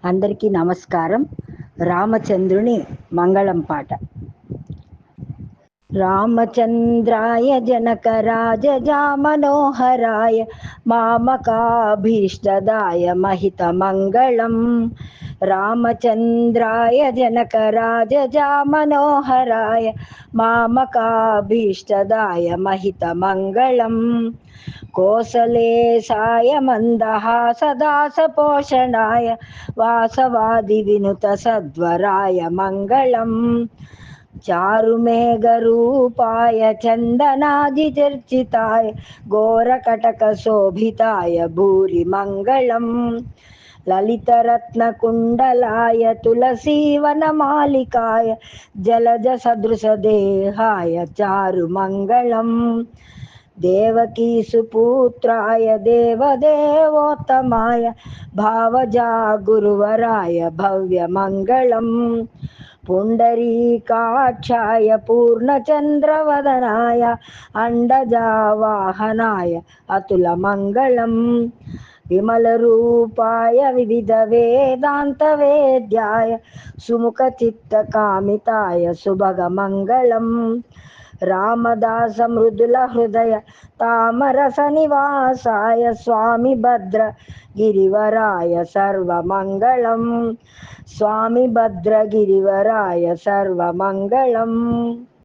అందరికీ నమస్కారం. రామచంద్రుని మంగళం పాట. రామచంద్రాయ జనకరాజజా మనోహరాయ మామకాభీష్టదాయ మహితమంగళం. రామచంద్రాయ జనకరాజజా మనోహరాయ మామకాభీష్టదాయ మహితమంగళం. కోసలేశాయ మందహాసదాసపోషణాయ వాసవాది వినుత సద్వరాయ మంగళం. చారుమేఘరూపాయ చందనాదిచర్చితాయ ఘోరకటకశోభితాయ భూరి మంగళం. లలితరత్నకుండలాయ తులసీవనమాలికాయ జలజసదృశదేహాయ చారుమంగళం. దేవకీసుపుత్రాయ దేవదేవోత్తమాయ భావజాగురువరాయ భవ్యమంగళం. పుండరీకాక్షాయ పూర్ణచంద్రవదనాయ అండజావాహనాయ అతులమంగళం. విమలరూపాయ వివిధవేదాంతవేద్యాయ సుముఖచిత్తకామితాయ సుభగమంగళం. రామదాస మృదుల హృదయ తామరస నివాసాయ స్వామి భద్ర గిరివరాయ సర్వమంగళం. స్వామి భద్రగిరివరాయ సర్వమంగళం.